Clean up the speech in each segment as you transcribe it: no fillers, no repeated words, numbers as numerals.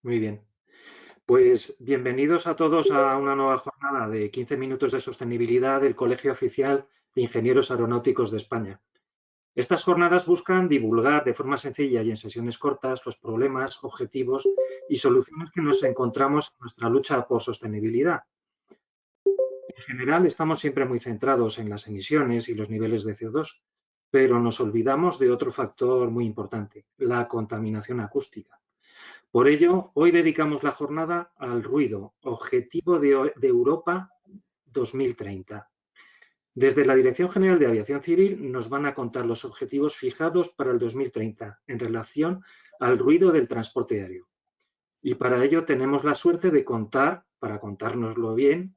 Muy bien. Pues bienvenidos a todos a una nueva jornada de 15 minutos de sostenibilidad del Colegio Oficial de Ingenieros Aeronáuticos de España. Estas jornadas buscan divulgar de forma sencilla y en sesiones cortas los problemas, objetivos y soluciones que nos encontramos en nuestra lucha por sostenibilidad. En general, estamos siempre muy centrados en las emisiones y los niveles de CO2, pero nos olvidamos de otro factor muy importante, la contaminación acústica. Por ello, hoy dedicamos la jornada al ruido, objetivo de Europa 2030. Desde la Dirección General de Aviación Civil nos van a contar los objetivos fijados para el 2030 en relación al ruido del transporte aéreo. Y para ello tenemos la suerte de contar, para contárnoslo bien,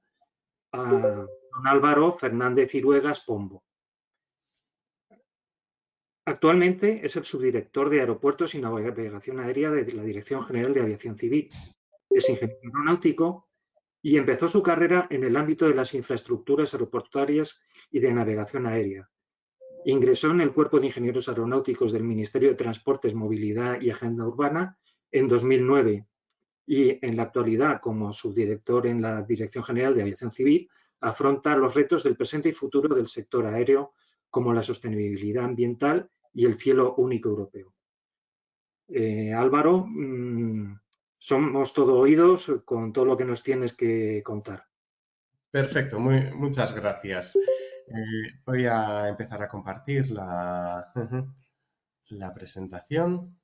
a don Álvaro Fernández Iruegas Pombo. Actualmente es el subdirector de Aeropuertos y Navegación Aérea de la Dirección General de Aviación Civil. Es ingeniero aeronáutico y empezó su carrera en el ámbito de las infraestructuras aeroportuarias y de navegación aérea. Ingresó en el Cuerpo de Ingenieros Aeronáuticos del Ministerio de Transportes, Movilidad y Agenda Urbana en 2009 y en la actualidad, como subdirector en la Dirección General de Aviación Civil, afronta los retos del presente y futuro del sector aéreo, como la sostenibilidad ambiental y el cielo único europeo. Álvaro, somos todo oídos con todo lo que nos tienes que contar. Perfecto, muchas gracias. Voy a empezar a compartir la presentación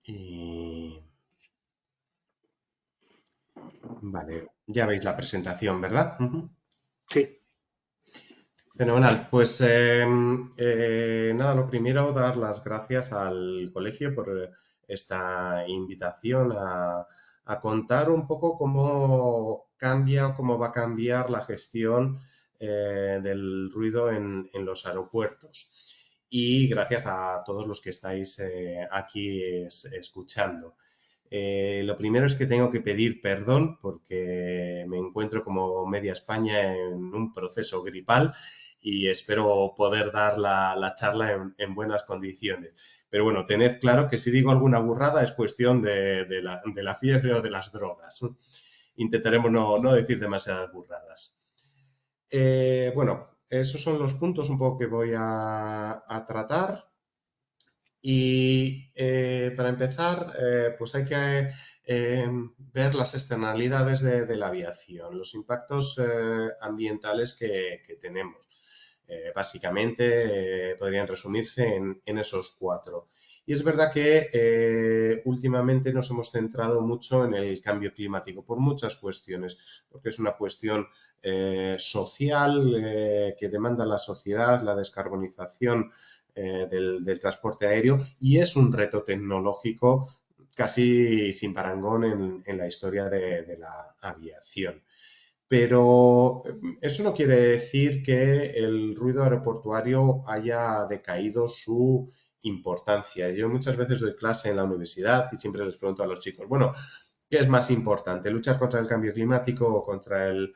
y vale, ya veis la presentación, ¿verdad? Sí, Fenomenal. Pues nada, lo primero, dar las gracias al colegio por esta invitación a contar un poco cómo cambia o cómo va a cambiar la gestión del ruido en los aeropuertos. Y gracias a todos los que estáis aquí escuchando. Lo primero es que tengo que pedir perdón porque me encuentro como media España en un proceso gripal y espero poder dar la charla en buenas condiciones. Pero bueno, tened claro que si digo alguna burrada es cuestión de la fiebre o de las drogas. Intentaremos no decir demasiadas burradas. Bueno, esos son los puntos un poco que voy a tratar. Y para empezar, pues hay que ver las externalidades de la aviación, los impactos ambientales que tenemos. Básicamente podrían resumirse en esos cuatro. Y es verdad que últimamente nos hemos centrado mucho en el cambio climático por muchas cuestiones, porque es una cuestión social que demanda la sociedad, la descarbonización del transporte aéreo y es un reto tecnológico casi sin parangón en la historia de la aviación. Pero eso no quiere decir que el ruido aeroportuario haya decaído su importancia. Yo muchas veces doy clase en la universidad y siempre les pregunto a los chicos, bueno, ¿qué es más importante? ¿Luchar contra el cambio climático o contra el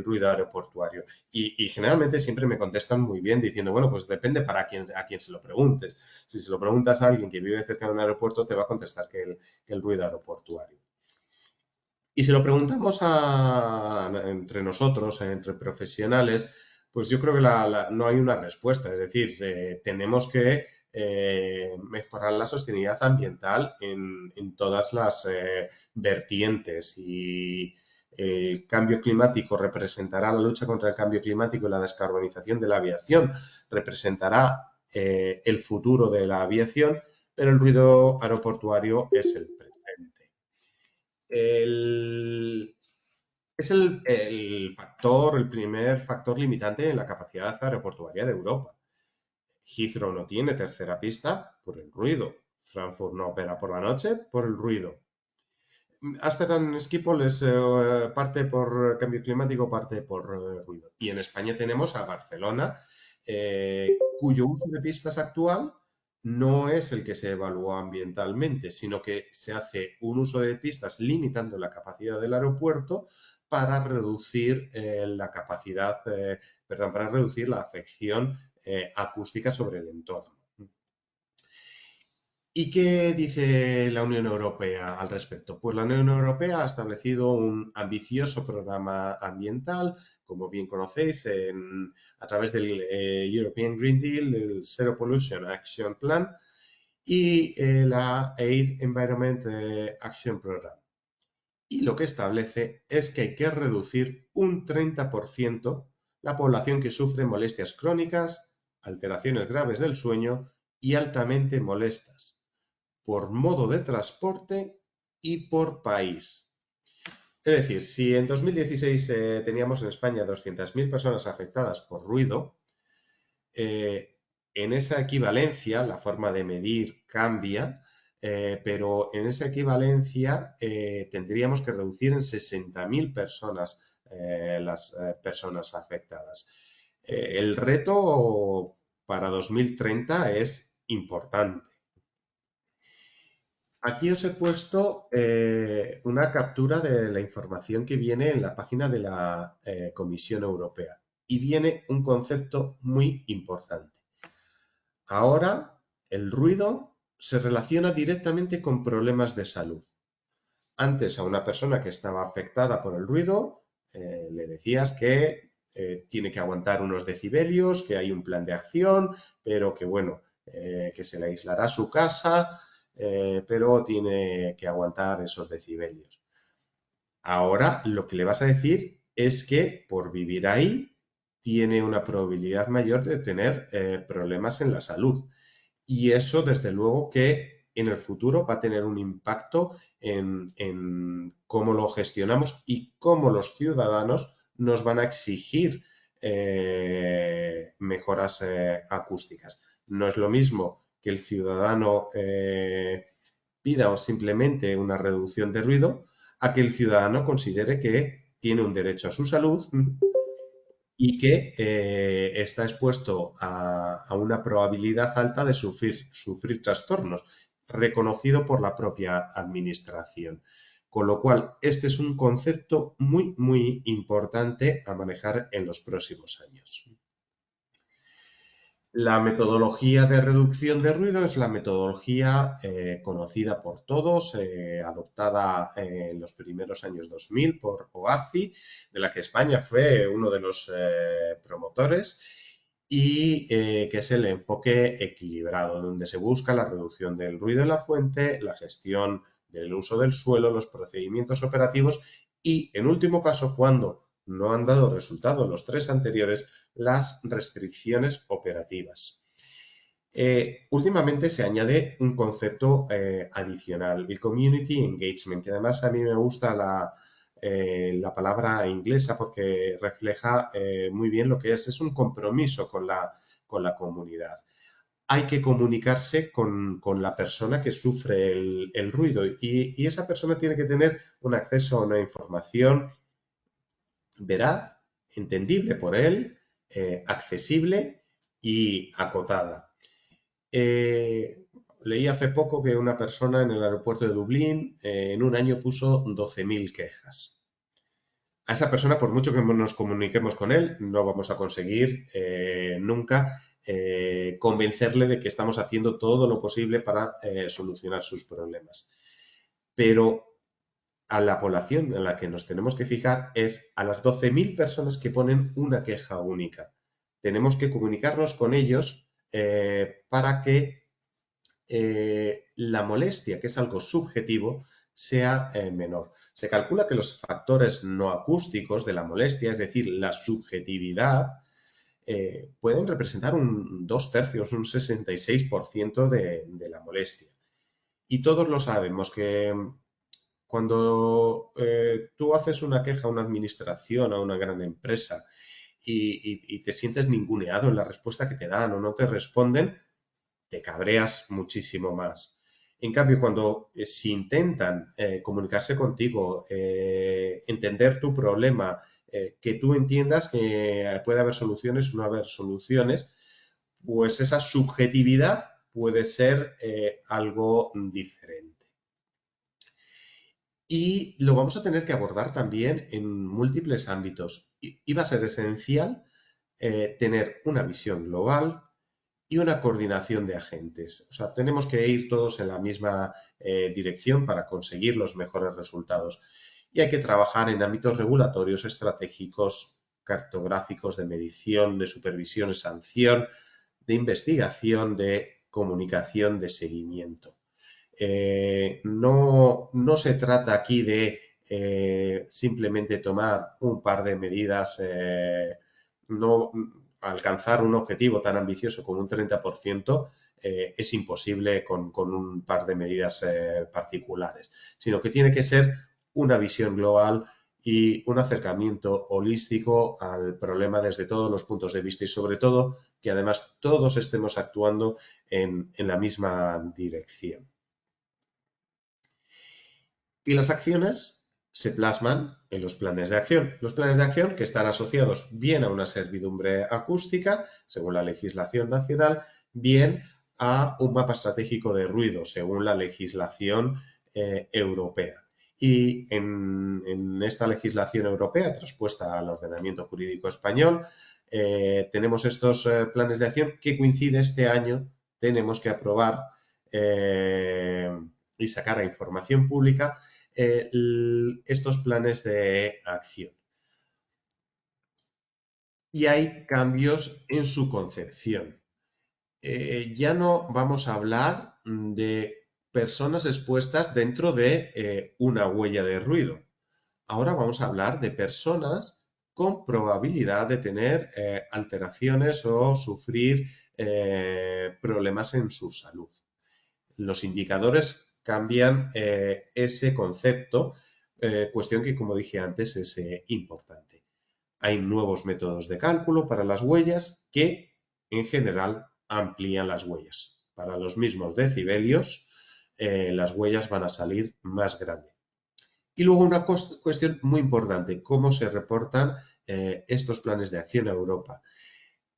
ruido aeroportuario? Y generalmente siempre me contestan muy bien diciendo, bueno, pues depende para a quién se lo preguntes. Si se lo preguntas a alguien que vive cerca de un aeropuerto, te va a contestar que el ruido aeroportuario. Y si lo preguntamos entre nosotros, entre profesionales, pues yo creo que no hay una respuesta. Es decir, tenemos que mejorar la sostenibilidad ambiental en todas las vertientes y el cambio climático representará la lucha contra el cambio climático y la descarbonización de la aviación, representará el futuro de la aviación, pero el ruido aeroportuario es el presente. El, es el primer factor limitante en la capacidad aeroportuaria de Europa. Heathrow no tiene tercera pista por el ruido. Frankfurt no opera por la noche por el ruido. Amsterdam Schiphol es parte por cambio climático, parte por ruido. Y en España tenemos a Barcelona, cuyo uso de pistas actual no es el que se evalúa ambientalmente, sino que se hace un uso de pistas limitando la capacidad del aeropuerto para reducir la capacidad, perdón, para reducir la afección acústica sobre el entorno. ¿Y qué dice la Unión Europea al respecto? Pues la Unión Europea ha establecido un ambicioso programa ambiental, como bien conocéis, a través del European Green Deal, el Zero Pollution Action Plan y la Aid Environment Action Program. Y lo que establece es que hay que reducir un 30% la población que sufre molestias crónicas, alteraciones graves del sueño y altamente molestas, por modo de transporte y por país. Es decir, si en 2016 teníamos en España 200.000 personas afectadas por ruido, en esa equivalencia, la forma de medir cambia, pero en esa equivalencia tendríamos que reducir en 60.000 personas las personas afectadas. El reto para 2030 es importante. Aquí os he puesto una captura de la información que viene en la página de la Comisión Europea y viene un concepto muy importante. Ahora, el ruido se relaciona directamente con problemas de salud. Antes, a una persona que estaba afectada por el ruido, le decías que tiene que aguantar unos decibelios, que hay un plan de acción, pero que bueno, que se le aislará su casa, pero tiene que aguantar esos decibelios. Ahora lo que le vas a decir es que por vivir ahí tiene una probabilidad mayor de tener problemas en la salud. Y eso, desde luego, que en el futuro va a tener un impacto en cómo lo gestionamos y cómo los ciudadanos nos van a exigir mejoras acústicas. No es lo mismo que el ciudadano pida o simplemente una reducción de ruido a que el ciudadano considere que tiene un derecho a su salud y que está expuesto a una probabilidad alta de sufrir trastornos, reconocido por la propia administración. Con lo cual, este es un concepto muy, muy importante a manejar en los próximos años. La metodología de reducción de ruido es la metodología conocida por todos, adoptada en los primeros años 2000 por OACI, de la que España fue uno de los promotores, y que es el enfoque equilibrado, donde se busca la reducción del ruido en la fuente, la gestión del uso del suelo, los procedimientos operativos y, en último caso, cuando no han dado resultado los tres anteriores, las restricciones operativas. Últimamente se añade un concepto adicional, el Community Engagement, que además a mí me gusta la palabra inglesa porque refleja muy bien lo que es un compromiso con la comunidad. Hay que comunicarse con la persona que sufre el ruido y esa persona tiene que tener un acceso a una información veraz, entendible por él, accesible y acotada. Leí hace poco que una persona en el aeropuerto de Dublín en un año puso 12.000 quejas. A esa persona, por mucho que nos comuniquemos con él, no vamos a conseguir nunca convencerle de que estamos haciendo todo lo posible para solucionar sus problemas. Pero a la población en la que nos tenemos que fijar es a las 12.000 personas que ponen una queja única. Tenemos que comunicarnos con ellos para que la molestia, que es algo subjetivo, sea menor. Se calcula que los factores no acústicos de la molestia, es decir, la subjetividad, pueden representar un 2/3, un 66% de la molestia. Y todos lo sabemos que cuando tú haces una queja a una administración, a una gran empresa y te sientes ninguneado en la respuesta que te dan o no te responden, te cabreas muchísimo más. En cambio, cuando si intentan comunicarse contigo, entender tu problema, que tú entiendas que puede haber soluciones o no haber soluciones, pues esa subjetividad puede ser algo diferente. Y lo vamos a tener que abordar también en múltiples ámbitos. Y va a ser esencial tener una visión global y una coordinación de agentes. O sea, tenemos que ir todos en la misma dirección para conseguir los mejores resultados. Y hay que trabajar en ámbitos regulatorios, estratégicos, cartográficos, de medición, de supervisión, de sanción, de investigación, de comunicación, de seguimiento. No se trata aquí de simplemente tomar un par de medidas, no alcanzar un objetivo tan ambicioso como un 30%, es imposible con un par de medidas particulares, sino que tiene que ser una visión global y un acercamiento holístico al problema desde todos los puntos de vista y sobre todo que además todos estemos actuando en la misma dirección. Y las acciones se plasman en los planes de acción. Los planes de acción que están asociados bien a una servidumbre acústica, según la legislación nacional, bien a un mapa estratégico de ruido, según la legislación europea. Y en esta legislación europea, traspuesta al ordenamiento jurídico español, tenemos estos planes de acción que coincide este año, tenemos que aprobar y sacar a información pública estos planes de acción. Y hay cambios en su concepción. Ya no vamos a hablar de personas expuestas dentro de una huella de ruido. Ahora vamos a hablar de personas con probabilidad de tener alteraciones o sufrir problemas en su salud. Los indicadores cambian ese concepto, cuestión que, como dije antes, es importante. Hay nuevos métodos de cálculo para las huellas que, en general, amplían las huellas. Para los mismos decibelios, las huellas van a salir más grandes. Y luego una cuestión muy importante, cómo se reportan estos planes de acción a Europa.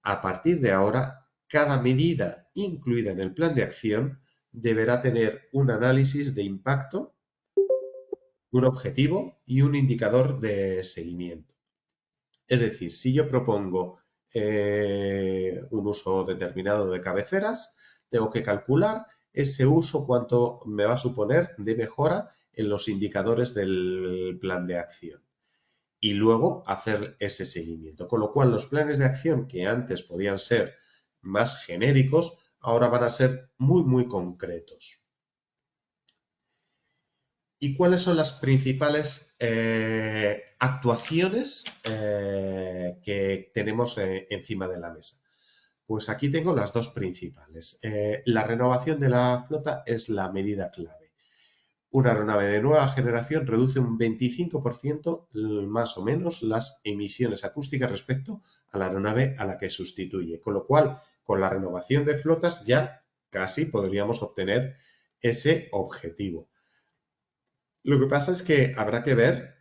A partir de ahora, cada medida incluida en el plan de acción deberá tener un análisis de impacto, un objetivo y un indicador de seguimiento. Es decir, si yo propongo un uso determinado de cabeceras, tengo que calcular ese uso cuánto me va a suponer de mejora en los indicadores del plan de acción y luego hacer ese seguimiento. Con lo cual, los planes de acción que antes podían ser más genéricos, ahora van a ser muy, muy concretos. ¿Y cuáles son las principales actuaciones que tenemos encima de la mesa? Pues aquí tengo las dos principales. La renovación de la flota es la medida clave. Una aeronave de nueva generación reduce un 25% más o menos las emisiones acústicas respecto a la aeronave a la que sustituye. Con lo cual, con la renovación de flotas ya casi podríamos obtener ese objetivo. Lo que pasa es que habrá que ver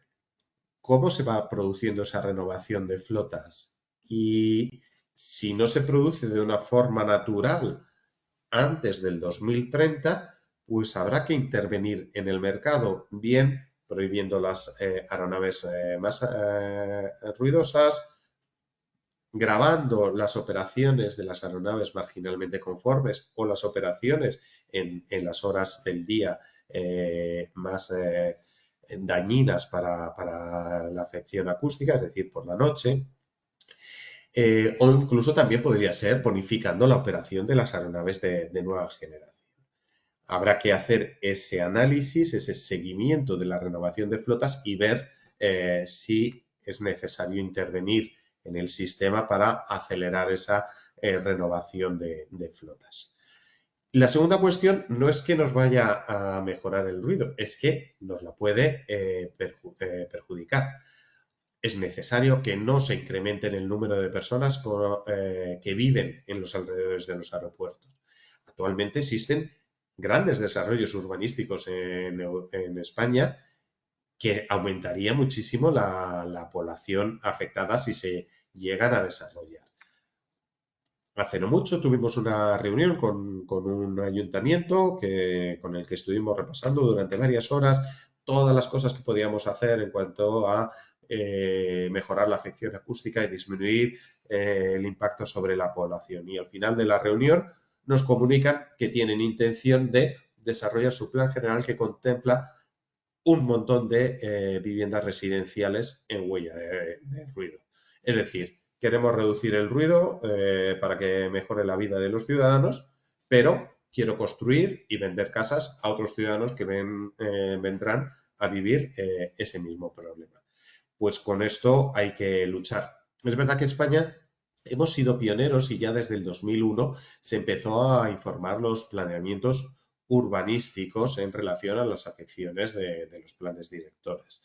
cómo se va produciendo esa renovación de flotas y si no se produce de una forma natural antes del 2030, pues habrá que intervenir en el mercado, bien prohibiendo las aeronaves más ruidosas, grabando las operaciones de las aeronaves marginalmente conformes o las operaciones en las horas del día más dañinas para la afección acústica, es decir, por la noche. O incluso también podría ser bonificando la operación de las aeronaves de nueva generación. Habrá que hacer ese análisis, ese seguimiento de la renovación de flotas y ver si es necesario intervenir en el sistema para acelerar esa renovación de flotas. La segunda cuestión no es que nos vaya a mejorar el ruido, es que nos la puede perjudicar. Es necesario que no se incremente el número de personas que viven en los alrededores de los aeropuertos. Actualmente existen grandes desarrollos urbanísticos en España que aumentaría muchísimo la población afectada si se llegan a desarrollar. Hace no mucho tuvimos una reunión con un ayuntamiento con el que estuvimos repasando durante varias horas todas las cosas que podíamos hacer en cuanto a mejorar la afección acústica y disminuir el impacto sobre la población. Y al final de la reunión nos comunican que tienen intención de desarrollar su plan general que contempla un montón de viviendas residenciales en huella de ruido. Es decir, queremos reducir el ruido para que mejore la vida de los ciudadanos, pero quiero construir y vender casas a otros ciudadanos que vendrán a vivir ese mismo problema. Pues con esto hay que luchar. Es verdad que España hemos sido pioneros y ya desde el 2001 se empezó a informar los planeamientos urbanísticos en relación a las afecciones de los planes directores.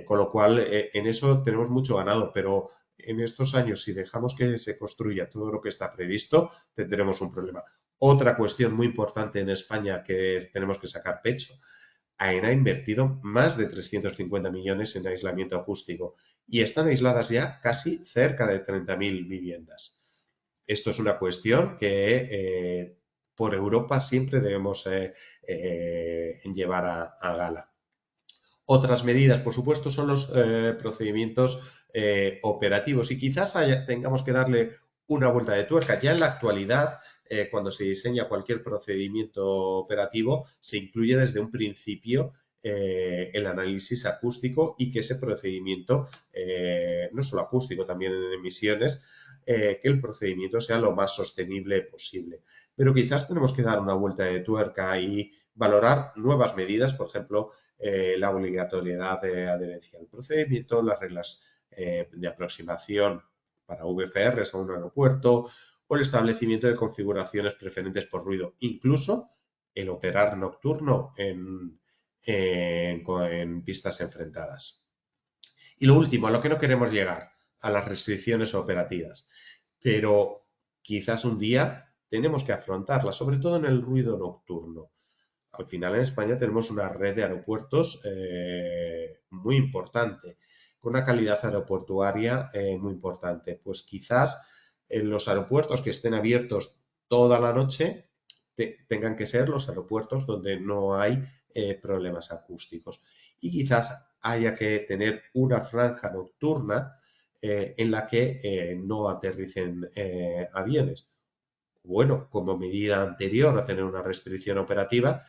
Con lo cual, en eso tenemos mucho ganado, pero en estos años, si dejamos que se construya todo lo que está previsto, tendremos un problema. Otra cuestión muy importante en España que tenemos que sacar pecho. AENA ha invertido más de 350 millones en aislamiento acústico y están aisladas ya casi cerca de 30.000 viviendas. Esto es una cuestión que por Europa siempre debemos llevar a gala. Otras medidas, por supuesto, son los procedimientos operativos y quizás tengamos que darle una vuelta de tuerca. Ya en la actualidad, cuando se diseña cualquier procedimiento operativo, se incluye desde un principio el análisis acústico y que ese procedimiento, no solo acústico, también en emisiones, que el procedimiento sea lo más sostenible posible. Pero quizás tenemos que dar una vuelta de tuerca y valorar nuevas medidas, por ejemplo, la obligatoriedad de adherencia al procedimiento, las reglas de aproximación para VFRs a un aeropuerto o el establecimiento de configuraciones preferentes por ruido, incluso el operar nocturno en pistas enfrentadas. Y lo último, a lo que no queremos llegar, a las restricciones operativas, pero quizás un día tenemos que afrontarlas, sobre todo en el ruido nocturno. Al final en España tenemos una red de aeropuertos muy importante, con una calidad aeroportuaria muy importante. Pues quizás en los aeropuertos que estén abiertos toda la noche tengan que ser los aeropuertos donde no hay problemas acústicos. Y quizás haya que tener una franja nocturna en la que no aterricen aviones. Bueno, como medida anterior a tener una restricción operativa,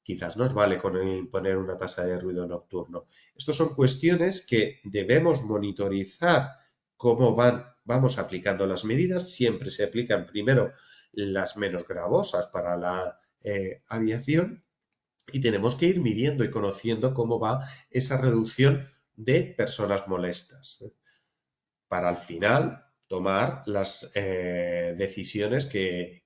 quizás nos vale con imponer una tasa de ruido nocturno. Estas son cuestiones que debemos monitorizar cómo vamos aplicando las medidas. Siempre se aplican primero las menos gravosas para la aviación y tenemos que ir midiendo y conociendo cómo va esa reducción de personas molestas para al final tomar las decisiones que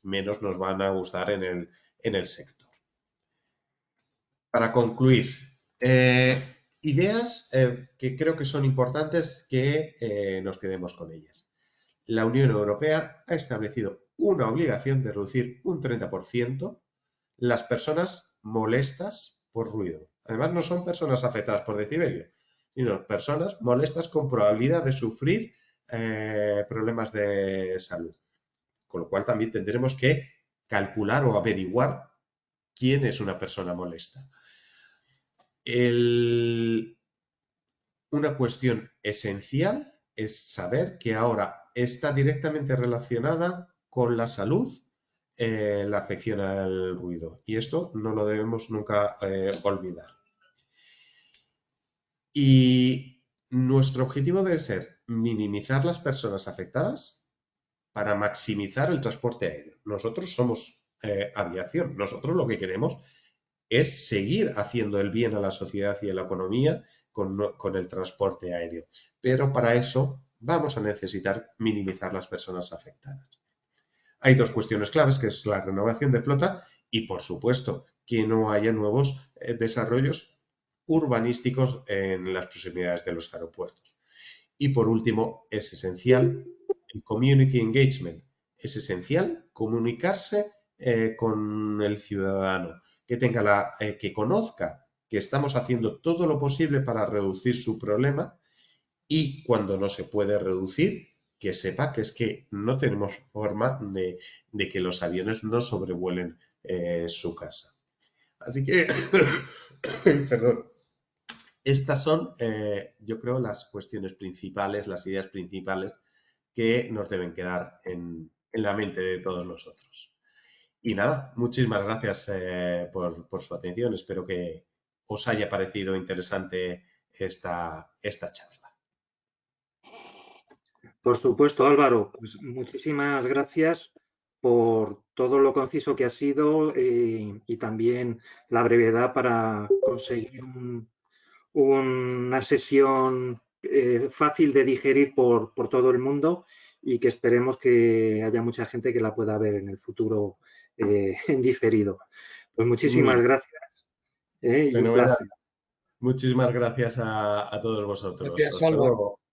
menos nos van a gustar en el sector. Para concluir, ideas que creo que son importantes que nos quedemos con ellas. La Unión Europea ha establecido una obligación de reducir un 30% las personas molestas por ruido. Además, no son personas afectadas por decibelio, sino personas molestas con probabilidad de sufrir problemas de salud. Con lo cual también tendremos que calcular o averiguar quién es una persona molesta. Una cuestión esencial es saber que ahora está directamente relacionada con la salud la afección al ruido. Y esto no lo debemos nunca olvidar. Y nuestro objetivo debe ser minimizar las personas afectadas para maximizar el transporte aéreo. Nosotros somos aviación. Nosotros lo que queremos es seguir haciendo el bien a la sociedad y a la economía con el transporte aéreo. Pero para eso vamos a necesitar minimizar las personas afectadas. Hay dos cuestiones claves, que es la renovación de flota y, por supuesto, que no haya nuevos desarrollos urbanísticos en las proximidades de los aeropuertos. Y, por último, es esencial el community engagement. Es esencial comunicarse con el ciudadano, que conozca que estamos haciendo todo lo posible para reducir su problema y cuando no se puede reducir, que sepa que es que no tenemos forma de que los aviones no sobrevuelen su casa. Así que, perdón, estas son, yo creo, las cuestiones principales, las ideas principales que nos deben quedar en la mente de todos nosotros. Y nada, muchísimas gracias por su atención. Espero que os haya parecido interesante esta charla. Por supuesto, Álvaro, pues muchísimas gracias por todo lo conciso que ha sido y también la brevedad para conseguir una sesión fácil de digerir por todo el mundo y que esperemos que haya mucha gente que la pueda ver en el futuro en diferido. Pues Muy muchísimas bien, gracias y un fenomenal. placer. Muchísimas gracias a todos vosotros. Gracias, Hasta Álvaro. luego.